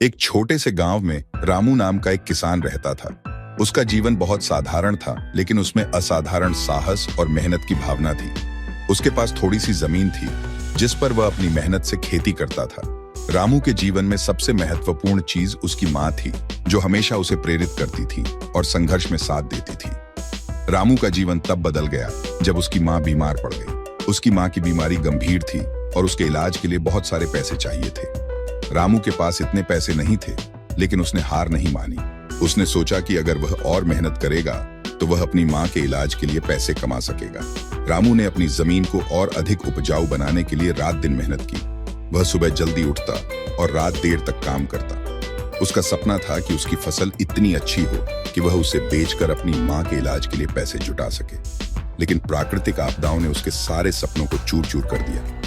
एक छोटे से गांव में रामू नाम का एक किसान रहता था। उसका जीवन बहुत साधारण था, लेकिन उसमें असाधारण साहस और मेहनत की भावना थी। उसके पास थोड़ी सी जमीन थी, जिस पर वह अपनी मेहनत से खेती करता था। रामू के जीवन में सबसे महत्वपूर्ण चीज उसकी माँ थी, जो हमेशा उसे प्रेरित करती थी और संघर्ष में साथ देती थी। रामू का जीवन तब बदल गया जब उसकी माँ बीमार पड़ गई। उसकी माँ की बीमारी गंभीर थी और उसके इलाज के लिए बहुत सारे पैसे चाहिए थे। रामू के पास इतने पैसे नहीं थे, लेकिन उसने हार नहीं मानी। उसने सोचा कि अगर वह और मेहनत करेगा तो वह अपनी माँ के इलाज के लिए पैसे कमा सकेगा। रामू ने अपनी जमीन को और अधिक उपजाऊ बनाने के लिए रात दिन मेहनत की। वह सुबह जल्दी उठता और रात देर तक काम करता। उसका सपना था कि उसकी फसल इतनी अच्छी हो कि वह उसे बेचकर अपनी माँ के इलाज के लिए पैसे जुटा सके। लेकिन प्राकृतिक आपदाओं ने उसके सारे सपनों को चूर चूर कर दिया।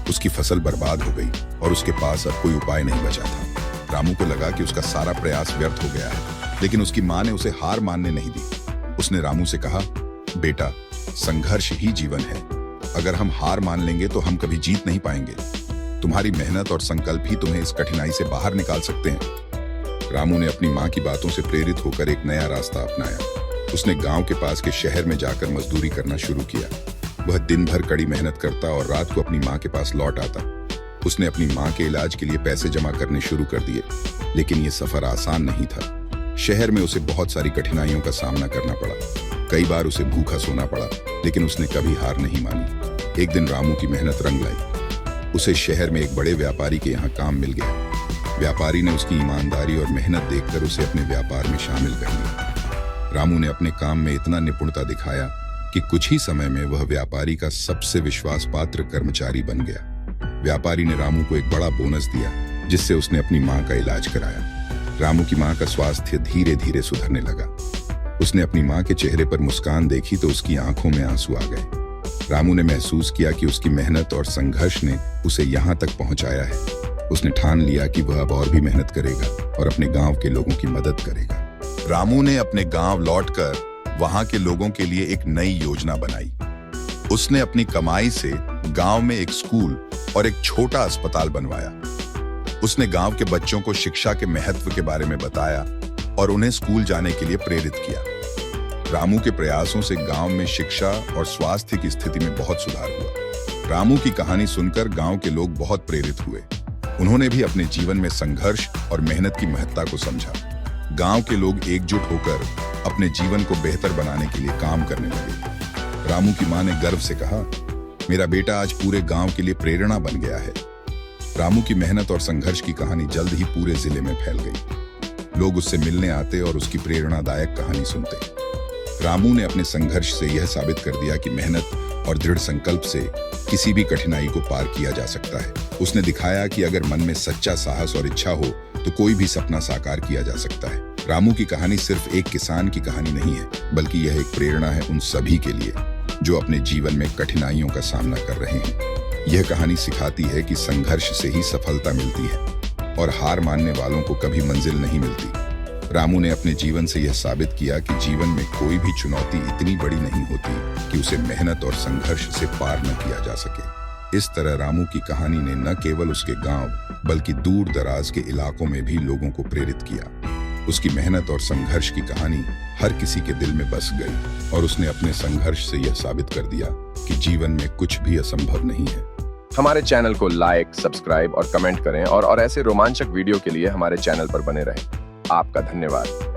उसकी फसल बर्बाद हो गई और उसके पास अब कोई उपाय नहीं बचा था। रामू को लगा कि उसका सारा प्रयास व्यर्थ हो गया है, लेकिन उसकी माँ ने उसे हार मानने नहीं दी। उसने रामू से कहा, बेटा, संघर्ष ही जीवन है। अगर हम हार मान लेंगे तो हम कभी जीत नहीं पाएंगे। तुम्हारी मेहनत और संकल्प ही तुम्हें इस कठिनाई से बाहर निकाल सकते हैं। रामू ने अपनी माँ की बातों से प्रेरित होकर एक नया रास्ता अपनाया। उसने गांव के पास के शहर में जाकर मजदूरी करना शुरू किया। वह दिन भर कड़ी मेहनत करता और रात को अपनी माँ के पास लौट आता। उसने अपनी माँ के इलाज के लिए पैसे जमा करने शुरू कर दिए, लेकिन ये सफर आसान नहीं था। शहर में उसे बहुत सारी कठिनाइयों का सामना करना पड़ा। कई बार उसे भूखा सोना पड़ा, लेकिन उसने कभी हार नहीं मानी। एक दिन रामू की मेहनत रंग लाई। उसे शहर में एक बड़े व्यापारी के यहाँ काम मिल गया। व्यापारी ने उसकी ईमानदारी और मेहनत देखकर उसे अपने व्यापार में शामिल कर लिया। रामू ने अपने काम में इतना निपुणता दिखाया कि कुछ ही समय में वह व्यापारी का सबसे विश्वास पात्र कर्मचारी बन गया। व्यापारी ने रामू को एक बड़ा बोनस दिया, जिससे उसने अपनी माँ का इलाज कराया। रामू की माँ का स्वास्थ्य धीरे धीरे सुधरने लगा। उसने अपनी माँ के चेहरे पर मुस्कान देखी तो उसकी आंखों में आंसू आ गए। रामू ने महसूस किया कि उसकी मेहनत और संघर्ष ने उसे यहाँ तक पहुँचाया है। उसने ठान लिया कि वह अब और भी मेहनत करेगा और अपने गाँव के लोगों की मदद करेगा। रामू ने अपने गाँव लौटकर वहां के लोगों के लिए एक नई योजना बनाई। उसने अपनी कमाई से गांव में एक स्कूल और एक छोटा अस्पताल बनवाया। उसने गांव के बच्चों को शिक्षा के महत्व के बारे में बताया और उन्हें स्कूल जाने के लिए प्रेरित किया। रामू के प्रयासों से गांव में शिक्षा और स्वास्थ्य की स्थिति में बहुत सुधार हुआ। रामू की कहानी सुनकर गांव के लोग बहुत प्रेरित हुए। उन्होंने भी अपने जीवन में संघर्ष और मेहनत की महत्ता को समझा। गांव के लोग एकजुट होकर अपने जीवन को बेहतर बनाने के लिए काम करने लगे। रामू की मां ने गर्व से कहा, मेरा बेटा आज पूरे गांव के लिए प्रेरणा बन गया है। रामू की मेहनत और संघर्ष की कहानी जल्द ही पूरे जिले में फैल गई। लोग उससे मिलने आते और उसकी प्रेरणादायक कहानी सुनते। रामू ने अपने संघर्ष से यह साबित कर दिया कि मेहनत और दृढ़ संकल्प से किसी भी कठिनाई को पार किया जा सकता है। उसने दिखाया कि अगर मन में सच्चा साहस और इच्छा हो तो कोई भी सपना साकार किया जा सकता है। रामू की कहानी सिर्फ एक किसान की कहानी नहीं है, बल्कि यह एक प्रेरणा है उन सभी के लिए जो अपने जीवन में कठिनाइयों का सामना कर रहे हैं। यह कहानी सिखाती है कि संघर्ष से ही सफलता मिलती है और हार मानने वालों को कभी मंजिल नहीं मिलती। रामू ने अपने जीवन से यह साबित किया कि जीवन में कोई भी चुनौती इतनी बड़ी नहीं होती कि उसे मेहनत और संघर्ष से पार न किया जा सके। इस तरह रामू की कहानी ने न केवल उसके गांव, बल्कि दूर दराज के इलाकों में भी लोगों को प्रेरित किया। उसकी मेहनत और संघर्ष की कहानी हर किसी के दिल में बस गई और उसने अपने संघर्ष से यह साबित कर दिया कि जीवन में कुछ भी असंभव नहीं है। हमारे चैनल को लाइक, सब्सक्राइब और कमेंट करें और ऐसे रोमांचक वीडियो के लिए हमारे चैनल पर बने रहें। आपका धन्यवाद।